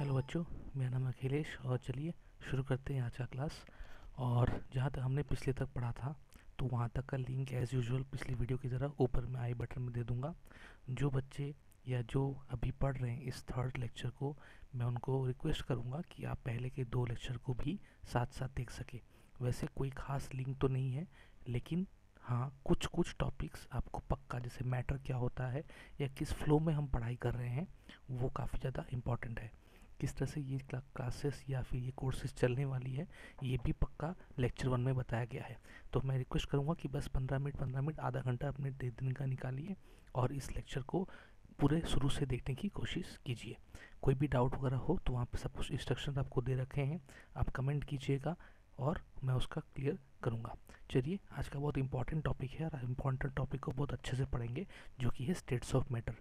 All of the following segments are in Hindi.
हेलो बच्चों, मेरा नाम अखिलेश और चलिए शुरू करते हैं आज का क्लास। और जहाँ तक हमने पिछले तक पढ़ा था तो वहाँ तक का लिंक एज़ यूजुअल पिछली वीडियो की तरह ऊपर मैं आई बटन में दे दूँगा। जो बच्चे या जो अभी पढ़ रहे हैं इस थर्ड लेक्चर को, मैं उनको रिक्वेस्ट करूँगा कि आप पहले के 2 लेक्चर को भी साथ साथ देख सकें। वैसे कोई ख़ास लिंक तो नहीं है, लेकिन हाँ कुछ कुछ टॉपिक्स आपको पक्का, जैसे मैटर क्या होता है या किस फ्लो में हम पढ़ाई कर रहे हैं, वो काफ़ी ज़्यादा इम्पॉर्टेंट है। किस तरह से ये क्लासेस या फिर ये कोर्सेज चलने वाली है, ये भी पक्का लेक्चर 1 में बताया गया है। तो मैं रिक्वेस्ट करूँगा कि बस 15 मिनट आधा घंटा अपने दिन का निकालिए और इस लेक्चर को पूरे शुरू से देखने की कोशिश कीजिए। कोई भी डाउट वगैरह हो तो वहाँ पे सब कुछ इंस्ट्रक्शन आपको दे रखे हैं, आप कमेंट कीजिएगा और मैं उसका क्लियर करूँगा। चलिए, आज का बहुत इंपॉर्टेंट टॉपिक है और इम्पॉर्टेंट टॉपिक को बहुत अच्छे से पढ़ेंगे, जो कि है स्टेट्स ऑफ मैटर।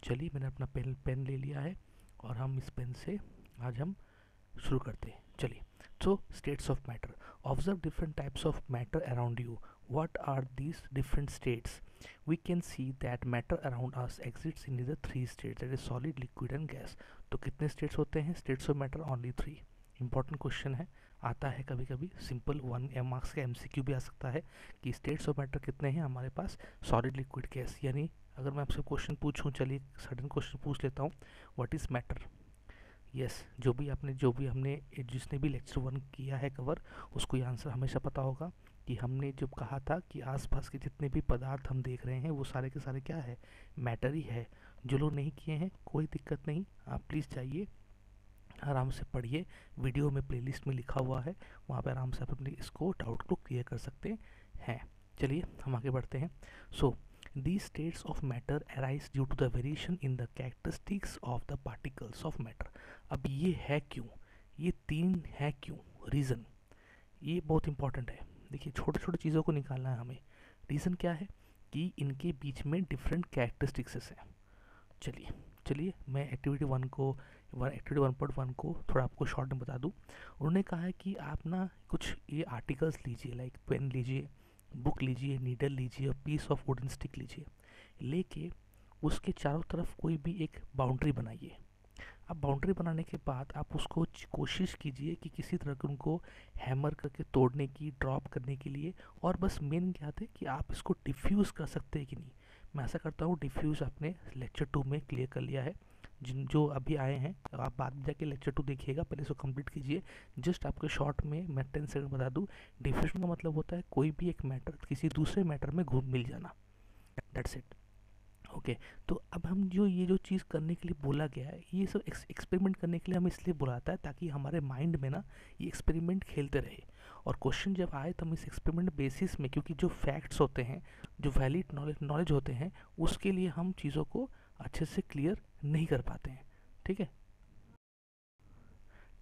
चलिए, मैंने अपना पेन ले लिया है और हम इस पेन से आज हम शुरू करते हैं। चलिए, so states of matter. Observe different types of matter around you. What are these different states? We can see that matter around us exists in the 3 states, that is solid, liquid and gas. तो कितने स्टेट्स होते हैं states of matter? Only 3। Important question है, आता है कभी कभी सिंपल 1 मार्क्स का एमसीक्यू भी आ सकता है कि स्टेट्स ऑफ मैटर कितने हैं हमारे पास? Solid, liquid, gas. यानी अगर मैं आपसे क्वेश्चन पूछूं, चलिए सडन क्वेश्चन पूछ लेता हूँ, व्हाट इज़ मैटर? यस, जो भी हमने जिसने भी लेक्चर 1 किया है कवर, उसको ये आंसर हमेशा पता होगा कि हमने जब कहा था कि आसपास के जितने भी पदार्थ हम देख रहे हैं वो सारे के सारे क्या है? मैटर ही है। जो लोग नहीं किए हैं कोई दिक्कत नहीं, आप प्लीज़ जाइए आराम से पढ़िए, वीडियो में प्लेलिस्ट में लिखा हुआ है, वहाँ पे आराम से आप अपने इसको डाउट को क्लियर कर सकते हैं। चलिए हम आगे बढ़ते हैं। सो these states of matter arise due to the variation in the characteristics of the particles of matter। अब ये है क्यों, ये 3 है क्यों, रीज़न, ये बहुत इंपॉर्टेंट है। देखिए, छोटे छोटे चीज़ों को निकालना है हमें। रीज़न क्या है कि इनके बीच में डिफरेंट कैरेक्टरिस्टिक्स हैं। चलिए चलिए मैं एक्टिविटी 1.1 को थोड़ा आपको शॉर्ट में बता दूं। उन्होंने कहा है कि आप ना कुछ ये आर्टिकल्स लीजिए, लाइक पेन लीजिए, बुक लीजिए, नीडल लीजिए और पीस ऑफ वुडन स्टिक लीजिए, लेके उसके चारों तरफ कोई भी एक बाउंड्री बनाइए। अब बाउंड्री बनाने के बाद आप उसको कोशिश कीजिए कि किसी तरह के उनको हैमर करके तोड़ने की, ड्रॉप करने के लिए। और बस मेन क्या है कि आप इसको डिफ्यूज़ कर सकते हैं कि नहीं। मैं ऐसा करता हूँ, डिफ्यूज़ आपने लेक्चर 2 में क्लियर कर लिया है। जो अभी आए हैं आप बाद में जाके लेक्चर 2 देखिएगा, पहले इसको कंप्लीट कीजिए। जस्ट आपके शॉर्ट में मैं 10 सेकंड बता दूँ, डिफ्यूजन का मतलब होता है कोई भी एक मैटर किसी दूसरे मैटर में घुल मिल जाना, दैट्स इट। ओके, तो अब हम ये जो चीज़ करने के लिए बोला गया है, ये सब एक्सपेरिमेंट करने के लिए हम इसलिए बुलाता है ताकि हमारे माइंड में ना ये एक्सपेरिमेंट खेलते रहे। और क्वेश्चन जब आए तो हम इस एक्सपेरिमेंट बेसिस में, क्योंकि जो फैक्ट्स होते हैं, जो वैलिड नॉलेज होते हैं, उसके लिए हम चीज़ों को अच्छे से क्लियर नहीं कर पाते हैं। ठीक है,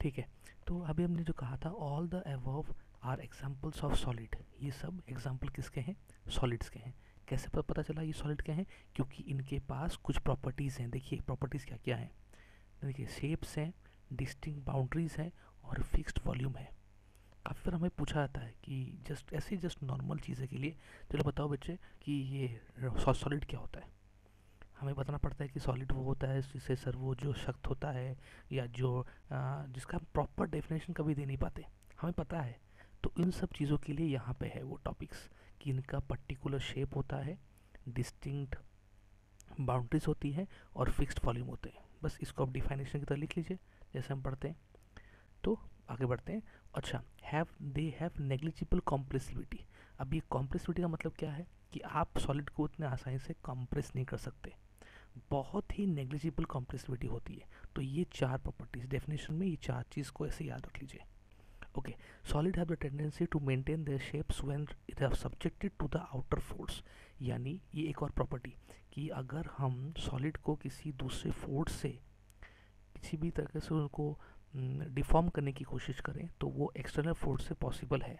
ठीक है। तो अभी हमने जो कहा था, all the above are examples of solid, ये सब एग्जाम्पल किसके हैं? सॉलिड्स के हैं। कैसे पता चला ये सॉलिड के हैं? क्योंकि इनके पास कुछ प्रॉपर्टीज़ हैं। देखिए प्रॉपर्टीज़ क्या क्या हैं। देखिए, शेप्स हैं, डिस्टिंक्ट बाउंड्रीज हैं और फिक्स्ड वॉल्यूम है। काफ़ी बार हमें पूछा जाता है कि जस्ट नॉर्मल चीज़ें के लिए, चलो बताओ बच्चे कि ये सॉलिड क्या होता है। हमें बताना पड़ता है कि सॉलिड वो होता है जिससे सर वो जो शक्त होता है या जो जिसका हम प्रॉपर डेफिनेशन कभी दे नहीं पाते, हमें पता है। तो इन सब चीज़ों के लिए यहाँ पे है वो टॉपिक्स कि इनका पर्टिकुलर शेप होता है, डिस्टिंक्ट बाउंड्रीज होती हैं और फिक्स्ड वॉल्यूम होते हैं। बस इसको आप डिफाइनेशन की तरह लिख लीजिए जैसे हम पढ़ते हैं। तो आगे बढ़ते हैं। अच्छा, दे हैव नेग्लिजिबल कॉम्प्रेसिबिलिटी। अब ये कॉम्प्रेसिबिलिटी का मतलब क्या है कि आप सॉलिड को उतने आसानी से कंप्रेस नहीं कर सकते, बहुत ही नेग्लिजिबल कॉम्प्रेसिबिलिटी होती है। तो ये 4 प्रॉपर्टीज डेफिनेशन में, ये 4 चीज़ को ऐसे याद रख लीजिए। Okay, solid have the tendency to maintain their shapes when it are subjected to the outer force. यानी ये एक और प्रॉपर्टी कि अगर हम सॉलिड को किसी दूसरे फोर्स से किसी भी तरह से उनको डिफॉर्म करने की कोशिश करें तो वो एक्सटर्नल फोर्स से पॉसिबल है।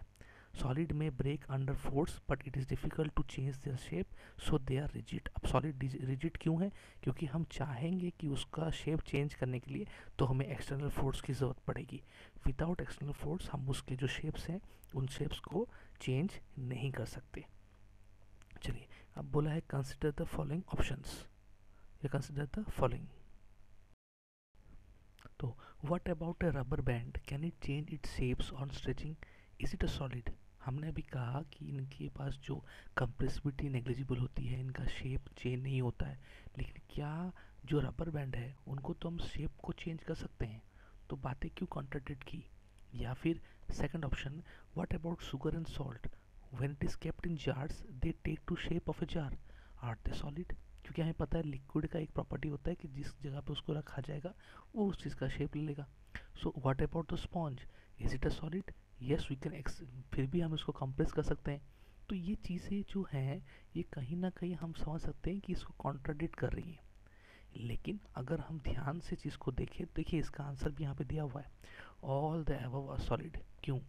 सॉलिड में break under force but it is difficult to change their shape, so they are rigid. अब सॉलिड रिजिड क्यों है? क्योंकि हम चाहेंगे कि उसका शेप चेंज करने के लिए तो हमें एक्सटर्नल फोर्स की ज़रूरत पड़ेगी। विदाउट एक्सटर्नल फोर्स हम उसके जो शेप्स हैं उन शेप्स को चेंज नहीं कर सकते। चलिए, अब बोला है कंसिडर द फॉलोइंग ऑप्शंस, या कंसिडर द फॉलोइंग। तो what about a rubber band, can it change it's shapes on stretching, is it a solid? हमने अभी कहा कि इनके पास जो कंप्रेसिबिलिटी नेग्लिजिबल होती है, इनका शेप चेंज नहीं होता है, लेकिन क्या जो रबर बैंड है उनको तो हम शेप को चेंज कर सकते हैं? तो बातें क्यों कॉन्ट्राडिक्ट की? या फिर second option, what about sugar and salt, when it is kept in jars they take to shape of a jar, are they solid? क्योंकि हमें पता है लिक्विड का एक प्रॉपर्टी होता है कि जिस जगह पे उसको रखा जाएगा वो उस चीज़ का शेप ले लेगा। So what about the sponge, is it a solid? Yes we can फिर भी हम इसको कंप्रेस कर सकते हैं। तो ये चीज़ें जो हैं ये कहीं ना कहीं हम समझ सकते हैं कि इसको कॉन्ट्राडिक्ट कर रही हैं। लेकिन अगर हम ध्यान से चीज़ को देखें, देखिए इसका आंसर भी यहाँ पे दिया हुआ है, all the above are solid. क्यों?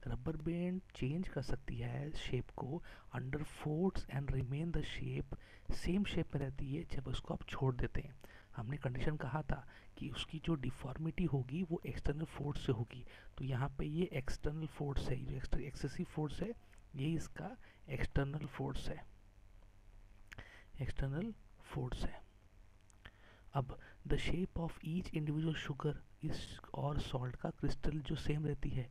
रबर बैंड चेंज कर सकती है शेप को under force and remain the shape, same shape में रहती है जब उसको आप छोड़ देते हैं। हमने कंडीशन कहा था कि उसकी जो डिफॉर्मिटी होगी वो एक्सटर्नल फोर्स से होगी, तो यहाँ पे ये एक्सटर्नल फोर्स है, जो एक्सेसिव फोर्स है ये इसका एक्सटर्नल फोर्स है, एक्सटर्नल फोर्स है। अब the shape of each individual sugar इस और सॉल्ट का क्रिस्टल जो सेम रहती है,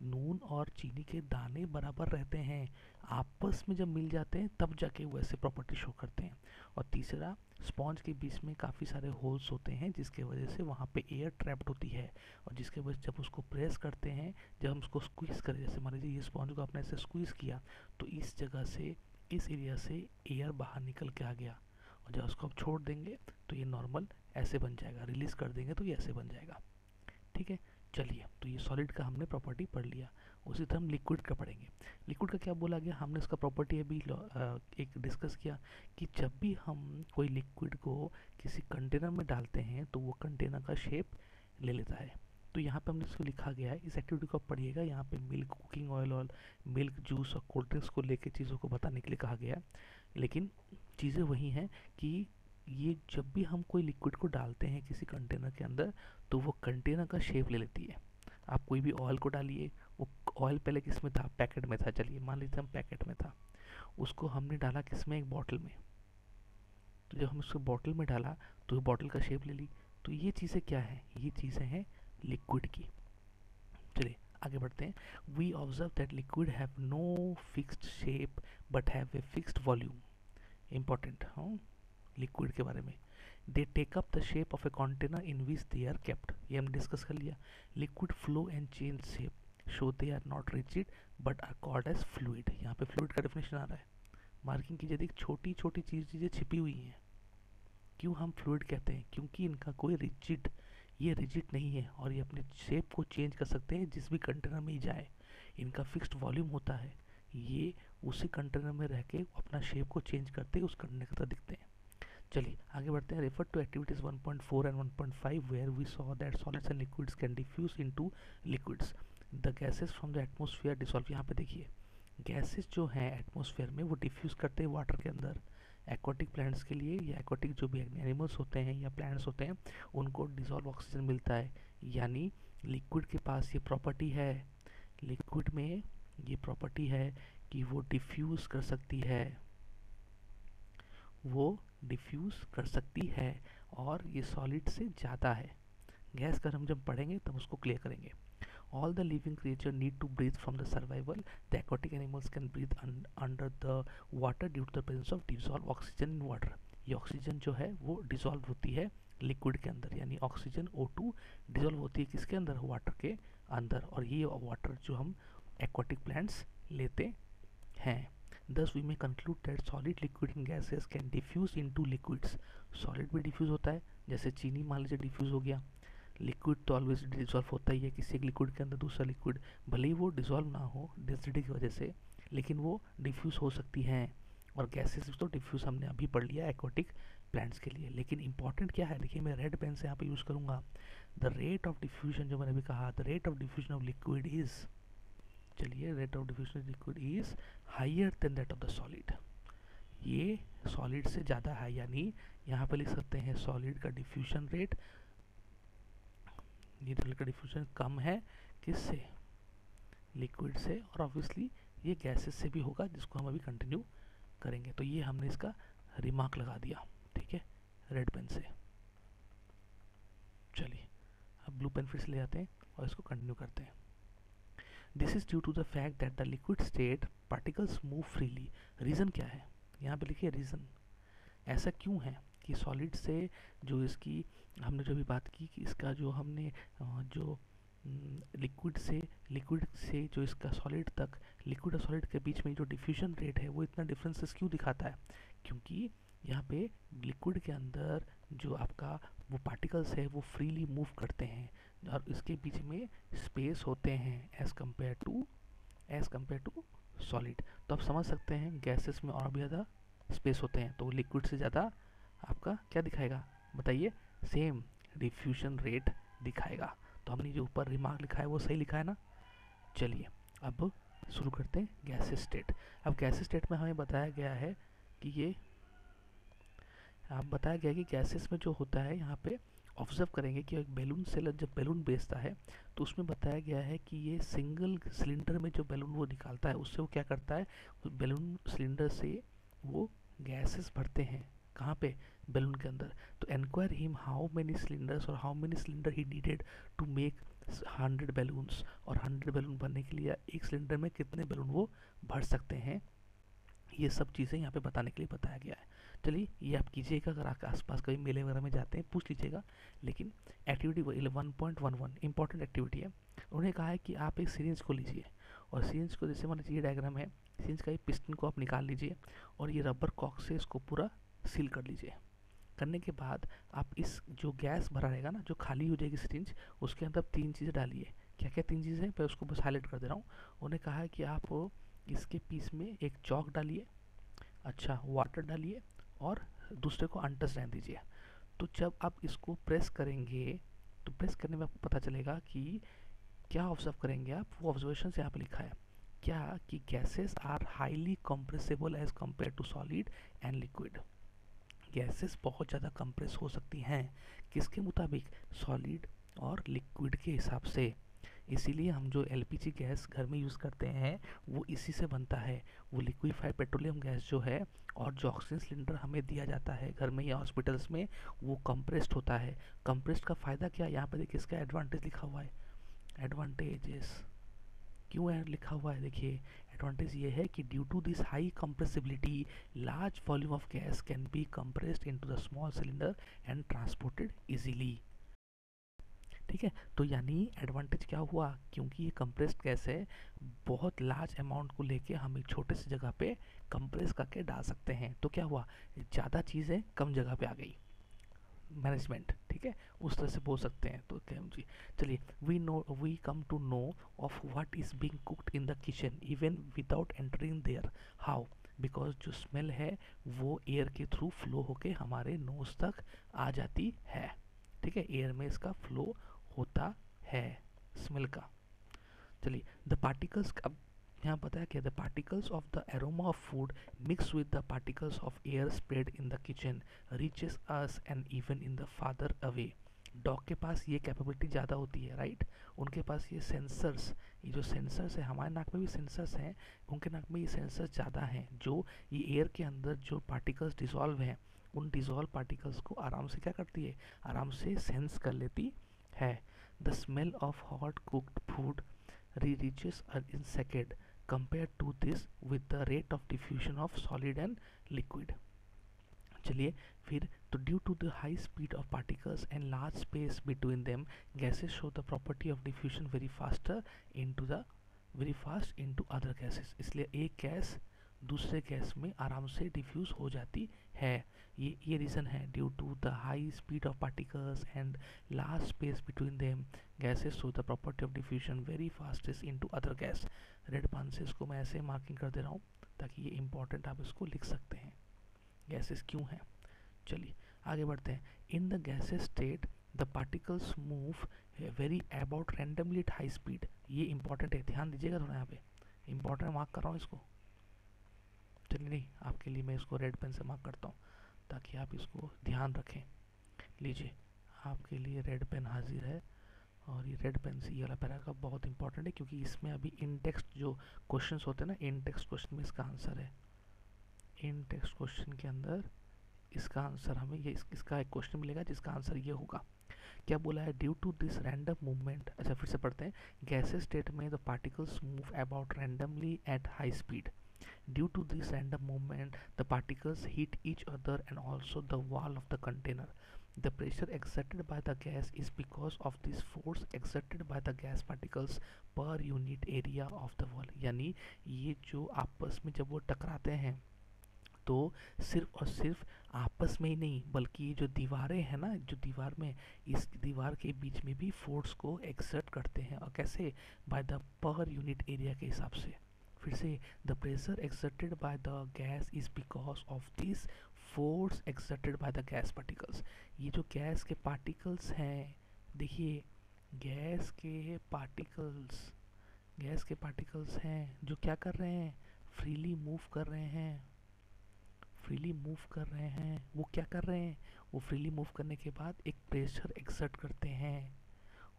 नून और चीनी के दाने बराबर रहते हैं, आपस में जब मिल जाते हैं तब जाके वो ऐसे प्रॉपर्टी शो करते हैं। और तीसरा, स्पॉन्ज के बीच में काफ़ी सारे होल्स होते हैं जिसके वजह से वहाँ पे एयर ट्रैप्ड होती है, और जिसके वजह से जब उसको प्रेस करते हैं, जब हम उसको स्क्वीज़ करें, जैसे मान लीजिए ये स्पॉन्ज को आपने ऐसे स्क्वीज़ किया तो इस जगह से, इस एरिया से एयर बाहर निकल के आ गया, और जब उसको आप छोड़ देंगे तो ये नॉर्मल ऐसे बन जाएगा, रिलीज़ कर देंगे तो ये ऐसे बन जाएगा। ठीक है, चलिए तो ये सॉलिड का हमने प्रॉपर्टी पढ़ लिया। उसी तरह हम लिक्विड का पढ़ेंगे। लिक्विड का क्या बोला गया, हमने उसका प्रॉपर्टी अभी एक डिस्कस किया कि जब भी हम कोई लिक्विड को किसी कंटेनर में डालते हैं तो वो कंटेनर का शेप ले लेता है। तो यहाँ पे हमने इसको लिखा गया है, इस एक्टिविटी को आप पढ़िएगा। यहाँ पे मिल्क, कुकिंग ऑयल और मिल्क जूस और कोल्ड ड्रिंक्स को लेके चीज़ों को बताने के लिए कहा गया है, लेकिन चीज़ें वही हैं कि ये जब भी हम कोई लिक्विड को डालते हैं किसी कंटेनर के अंदर तो वो कंटेनर का शेप ले लेती है। आप कोई भी ऑयल को डालिए, वो ऑयल पहले किस में था, पैकेट में था, चलिए मान लीजिए हम पैकेट में था, उसको हमने डाला किस में, एक बॉटल में, तो जब हम उसको बॉटल में डाला तो बॉटल का शेप ले ली। तो ये चीज़ें क्या है, ये चीज़ें हैं लिक्विड की। चलिए आगे बढ़ते हैं। We observe that liquid have no fixed shape but have a fixed volume. Important, हाँ, लिक्विड के बारे में। They take up the shape of a container in which they are kept, ये हमने डिस्कस कर लिया। Liquid flow and change shape, so they are not rigid but are called as fluid. यहाँ पे फ्लूइड का डेफिनेशन आ रहा है, मार्किंग कीजिए, देख छोटी छोटी चीज़ें छिपी हुई हैं। क्यों हम फ्लूइड कहते हैं, क्योंकि इनका कोई रिजिड, ये रिजिड नहीं है और ये अपने शेप को चेंज कर सकते हैं जिस भी कंटेनर में ही जाए। इनका फिक्स्ड वॉल्यूम होता है, ये उसी कंटेनर में रह के अपना शेप को चेंज करते उस कंटेनर की तरह दिखते हैं। चलिए आगे बढ़ते हैं। Refer to activities 1.4 and 1.5 where we saw that solids and liquids can diffuse into liquids, the gases from the atmosphere dissolve. यहाँ पे देखिए गैसेस जो हैं एटमॉस्फेयर में वो डिफ्यूज करते हैं वाटर के अंदर। एक्वाटिक प्लांट्स के लिए, या एक्वाटिक जो भी एनिमल्स होते हैं या प्लांट्स होते हैं, उनको डिसॉल्व ऑक्सीजन मिलता है। यानी लिक्विड के पास ये प्रॉपर्टी है, लिक्विड में ये प्रॉपर्टी है कि वो डिफ्यूज कर सकती है, वो डिफ्यूज़ कर सकती है, और ये सॉलिड से ज़्यादा है। गैस का हम जब पढ़ेंगे तब उसको क्लियर करेंगे। All the living creature need to breathe from the survival, the aquatic animals can breathe under the water due to the presence of dissolve oxygen in water. ये ऑक्सीजन जो है वो डिसॉल्व होती है लिक्विड के अंदर, यानी ऑक्सीजन O2 डिसॉल्व होती है किसके अंदर, वाटर के अंदर, और ये वाटर जो हम एक्वाटिक प्लांट्स लेते हैं। Thus we may conclude that solid, liquid and gases can diffuse into liquids. Solid भी diffuse होता है, जैसे चीनी मान लीजिए diffuse हो गया। लिक्विड तो ऑलवेज डिजॉल्व होता ही है, किसी एक लिक्विड के अंदर दूसरा लिक्विड, भले ही वो डिजॉल्व ना हो डेंसिटी की वजह से, लेकिन वो डिफ्यूज हो सकती हैं। और गैसेस तो डिफ्यूज हमने अभी पढ़ लिया एक्वाटिक प्लांट्स के लिए। लेकिन इंपॉर्टेंट क्या है, देखिए मैं रेड पेन से यहाँ पे यूज़ करूँगा। द रेट ऑफ डिफ्यूजन, जो मैंने अभी कहा, the rate of diffusion of liquid is, चलिए, rate of diffusion of liquid is higher than that of the solid. ये सॉलिड से ज़्यादा है, यानी यहाँ पे लिख सकते हैं सॉलिड का डिफ्यूजन रेट, ये सॉलिड का डिफ्यूजन कम है किससे, लिक्विड से, और ऑब्वियसली ये गैसेस से भी होगा जिसको हम अभी कंटिन्यू करेंगे। तो ये हमने इसका रिमार्क लगा दिया, ठीक है, रेड पेन से। चलिए अब ब्लू पेन फिर से ले जाते हैं और इसको कंटिन्यू करते हैं। This is due to the fact that the liquid state particles move freely. Reason क्या है, यहाँ पे लिखिए रीज़न। ऐसा क्यों है कि सॉलिड से जो इसकी हमने जो भी बात की कि इसका जो हमने जो लिक्विड से जो इसका सॉलिड तक, लिक्विड और सॉलिड के बीच में जो डिफ्यूजन रेट है वो इतना डिफरेंसेस क्यों दिखाता है, क्योंकि यहाँ पे लिक्विड के अंदर जो आपका वो पार्टिकल्स है वो फ्रीली मूव करते हैं और इसके बीच में स्पेस होते हैं एज कम्पेयर टू सॉलिड। तो आप समझ सकते हैं गैसेस में और भी ज़्यादा स्पेस होते हैं, तो लिक्विड से ज़्यादा आपका क्या दिखाएगा बताइए, सेम डिफ्यूजन रेट दिखाएगा। तो हमने जो ऊपर रिमार्क लिखा है वो सही लिखा है ना। चलिए अब शुरू करते हैं गैसेस स्टेट। अब गैसेस स्टेट में हमें बताया गया है कि ये आप बताया गया कि गैसेस में जो होता है यहाँ पे ऑब्जर्व करेंगे कि एक बैलून सेलर जब बैलून बेचता है तो उसमें बताया गया है कि ये सिंगल सिलेंडर में जो बैलून वो निकालता है उससे वो क्या करता है, उस बैलून सिलेंडर से वो गैसेस भरते हैं कहाँ पे, बैलून के अंदर। तो enquire him how many cylinders और how many cylinder he needed to make 100 balloons, और 100 बैलून भरने के लिए एक सिलेंडर में कितने बैलून वो भर सकते हैं, ये सब चीज़ें यहाँ पे बताने के लिए बताया गया है। चलिए ये आप कीजिएगा, अगर आपके आसपास कभी मेले वगैरह में जाते हैं पूछ लीजिएगा। लेकिन एक्टिविटी 1.11 इंपॉर्टेंट एक्टिविटी है। उन्होंने कहा है कि आप एक सीरीज को लीजिए और सीरीज को जैसे मान लीजिए डायग्राम है, सीरीज का ये पिस्टन को आप निकाल लीजिए और ये रबर कॉक से इसको पूरा सील कर लीजिए। करने के बाद आप इस जो गैस भरा रहेगा ना, जो खाली हो जाएगी सिरिंज, उसके अंदर 3 चीज़ें डालिए। क्या क्या 3 चीज़ें, मैं उसको बस हाईलाइट कर दे रहा हूँ। उन्होंने कहा है कि आप इसके पीस में एक चॉक डालिए, अच्छा वाटर डालिए और दूसरे को अनटच रहने दीजिए। तो जब आप इसको प्रेस करेंगे तो प्रेस करने में आपको पता चलेगा कि क्या ऑब्जर्व करेंगे आप, वो ऑब्जर्वेशन से यहाँ पे लिखा है क्या कि gases are highly compressible as compare to solid and liquid. Gases बहुत ज़्यादा कंप्रेस हो सकती हैं, किसके मुताबिक, सॉलिड और लिक्विड के हिसाब से। इसीलिए हम जो एलपीजी गैस घर में यूज़ करते हैं वो इसी से बनता है। वो लिक्विफाइड पेट्रोलियम गैस जो है और जो ऑक्सीजन सिलेंडर हमें दिया जाता है घर में या हॉस्पिटल्स में, वो कंप्रेस्ड होता है। कंप्रेस्ड का फ़ायदा क्या है, यहाँ पे देखिए इसका एडवांटेज लिखा हुआ है, एडवांटेजेस क्यों है लिखा हुआ है, देखिए एडवांटेज ये है कि due to this high compressibility large volume of gas can be compressed into the small cylinder and transported easily. ठीक है, तो यानी एडवांटेज क्या हुआ, क्योंकि ये कंप्रेस्ड गैस है, बहुत लार्ज अमाउंट को लेके हम एक छोटे से जगह पे कंप्रेस करके डाल सकते हैं। तो क्या हुआ, ज़्यादा चीज़ें कम जगह पे आ गई, मैनेजमेंट। ठीक है, उस तरह से बोल सकते हैं। तो क्या जी, चलिए we come to know of what is being cooked in the kitchen even without entering there. How, because जो स्मेल है वो एयर के थ्रू फ्लो होके हमारे नोज तक आ जाती है। ठीक है, एयर में इसका फ्लो होता है स्मेल का। चलिए द पार्टिकल्स, अब यहाँ बताया क्या, the particles of the aroma of food mix with the particles of air spread in the kitchen reaches us and even in the father away. Dog के पास ये कैपेबिलिटी ज़्यादा होती है, राइट। उनके पास ये सेंसर्स, ये जो सेंसर्स है, हमारे नाक में भी सेंसर्स हैं, उनके नाक में ये सेंसर्स ज़्यादा हैं, जो ये एयर के अंदर जो पार्टिकल्स डिसॉल्व हैं उन डिसॉल्व पार्टिकल्स को आराम से क्या करती है, आराम से सेंस कर लेती है। The smell of hot cooked food reaches in second compared to this with the rate of diffusion of solid and liquid। चलिए फिर, तो due to the high speed of particles and large space between them gases show the property of diffusion very fast into other gases. इसलिए एक गैस दूसरे गैस में आराम से डिफ्यूज हो जाती है। ये रीज़न है, due to the high speed of particles and large space between them gases show the property of diffusion very fastest into other gas. Red pen से इसको मैं ऐसे मार्किंग कर दे रहा हूँ ताकि ये इंपॉर्टेंट आप इसको लिख सकते हैं, गैसेस क्यों हैं। चलिए आगे बढ़ते हैं। In the gases state the particles move very about randomly at high speed. ये इंपॉर्टेंट है, ध्यान दीजिएगा थोड़ा, यहाँ पे इंपॉर्टेंट मार्क कर रहा हूँ इसको। चलिए नहीं, आपके लिए मैं इसको रेड पेन से मार्क करता हूँ ताकि आप इसको ध्यान रखें। लीजिए आपके लिए रेड पेन हाजिर है, और ये रेड पेन से ये वाला पैराग्राफ बहुत इंपॉर्टेंट है क्योंकि इसमें अभी इन टेक्स्ट जो क्वेश्चंस होते हैं ना, इन टेक्स्ट क्वेश्चन में इसका आंसर है। इन टेक्स्ट क्वेश्चन के अंदर इसका आंसर हमें ये इसका एक क्वेश्चन मिलेगा जिसका आंसर ये होगा। क्या बोला है, due to this random movement, अच्छा फिर से पढ़ते हैं, गैसेस स्टेट में the particles move about randomly at high speed. Due to this random movement, the particles hit each other and also the wall of the container. The pressure exerted by the gas is because of this force exerted by the gas particles per unit area of the wall. यानी ये जो आपस में जब वो टकराते हैं तो सिर्फ और सिर्फ आपस में ही नहीं, बल्कि ये जो दीवारें हैं ना, जो दीवार में, इस दीवार के बीच में भी फोर्स को एक्सर्ट करते हैं. और कैसे? By the per unit area के हिसाब से. फिर से, the pressure exerted by the gas is because of this force exerted by the gas particles. ये जो गैस के पार्टिकल्स हैं, देखिए गैस के पार्टिकल्स हैं जो क्या कर रहे हैं, फ्रीली मूव कर रहे हैं. वो क्या कर रहे हैं, वो फ्रीली मूव करने के बाद एक प्रेशर एक्सर्ट करते हैं.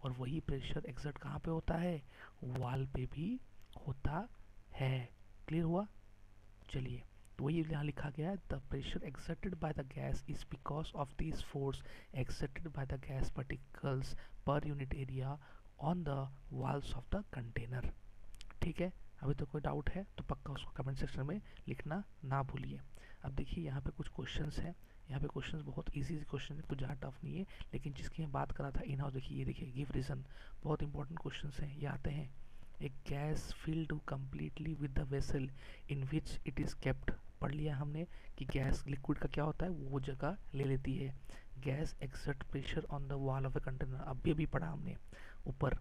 और वही प्रेशर एक्सर्ट कहाँ पे होता है, वॉल पे भी होता है. क्लियर हुआ? चलिए, तो वही यहाँ लिखा गया है, the pressure exerted by the gas is because of this force exerted by the gas particles per unit area on the walls of the container. ठीक है, अभी तो कोई डाउट है तो पक्का उसको कमेंट सेक्शन में लिखना ना भूलिए. अब देखिए यहाँ पे कुछ क्वेश्चंस हैं. यहाँ पे क्वेश्चंस बहुत इजी क्वेश्चन है, कुछ ज़्यादा टफ नहीं है. लेकिन जिसकी मैं बात कर रहा था इन हाउस, देखिए ये देखिए, गिव रीजन. बहुत इंपॉर्टेंट क्वेश्चंस हैं, ये आते हैं. एक gas filled completely with the vessel in which it is kept. पढ़ लिया हमने कि गैस लिक्विड का क्या होता है, वो जगह ले लेती है. Gas exert pressure on the wall of a container, अभी पढ़ा हमने ऊपर.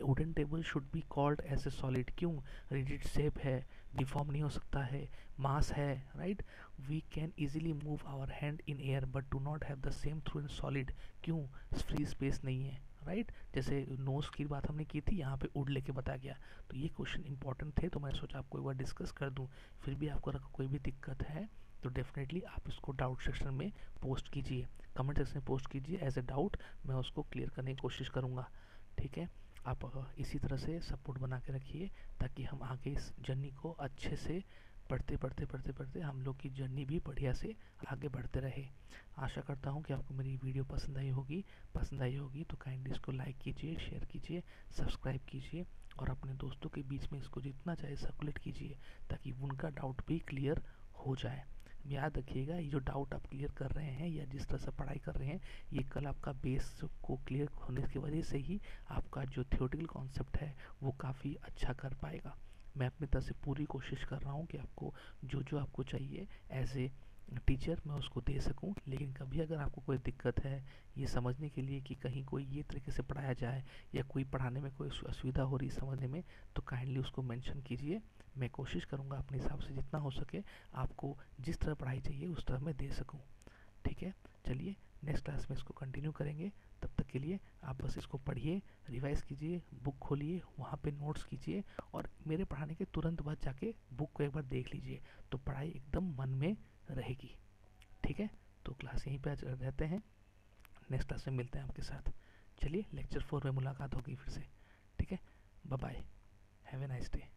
Wooden table should be called as a solid. क्यों? रिजिड शेप है, डिफॉर्म नहीं हो सकता है, मास है, right. We can easily move our hand in air but do not have the same through in solid. क्यों? फ्री स्पेस नहीं है, राइट. जैसे नोज की बात हमने की थी, यहाँ पे वुड लेके बताया गया. तो ये क्वेश्चन इंपॉर्टेंट थे, तो मैंने सोचा आपको एक बार डिस्कस कर दूँ. फिर भी आपको अगर कोई भी दिक्कत है तो डेफिनेटली आप इसको डाउट सेक्शन में पोस्ट कीजिए, कमेंट सेक्शन में पोस्ट कीजिए एज ए डाउट. मैं उसको क्लियर करने की कोशिश करूँगा. ठीक है, आप इसी तरह से सपोर्ट बना के रखिए ताकि हम आगे इस जर्नी को अच्छे से पढ़ते हम लोग की जर्नी भी बढ़िया से आगे बढ़ते रहे. आशा करता हूँ कि आपको मेरी वीडियो पसंद आई होगी तो काइंडली इसको लाइक कीजिए, शेयर कीजिए, सब्सक्राइब कीजिए और अपने दोस्तों के बीच में इसको जितना चाहे सर्कुलेट कीजिए ताकि उनका डाउट भी क्लियर हो जाए. याद रखिएगा, ये जो डाउट आप क्लियर कर रहे हैं या जिस तरह से पढ़ाई कर रहे हैं, ये कल आपका बेस को क्लियर होने की वजह से ही आपका जो थियोरेटिकल कॉन्सेप्ट है वो काफ़ी अच्छा कर पाएगा. मैं अपनी तरफ से पूरी कोशिश कर रहा हूँ कि आपको जो आपको चाहिए एज ए टीचर मैं उसको दे सकूं. लेकिन कभी अगर आपको कोई दिक्कत है ये समझने के लिए कि कहीं कोई ये तरीके से पढ़ाया जाए या कोई पढ़ाने में कोई असुविधा हो रही समझने में, तो काइंडली उसको मेंशन कीजिए. मैं कोशिश करूँगा अपने हिसाब से जितना हो सके आपको जिस तरह पढ़ाई चाहिए उस तरह मैं दे सकूँ. ठीक है, चलिए नेक्स्ट क्लास में इसको कंटिन्यू करेंगे. तब तक के लिए आप बस इसको पढ़िए, रिवाइज कीजिए, बुक खोलिए, वहाँ पे नोट्स कीजिए और मेरे पढ़ाने के तुरंत बाद जाके बुक को एक बार देख लीजिए, तो पढ़ाई एकदम मन में रहेगी. ठीक है, तो क्लास यहीं पे आज रहते हैं, नेक्स्ट क्लास में मिलते हैं आपके साथ. चलिए लेक्चर 4 में मुलाकात होगी फिर से. ठीक है, bye bye, have a nice day.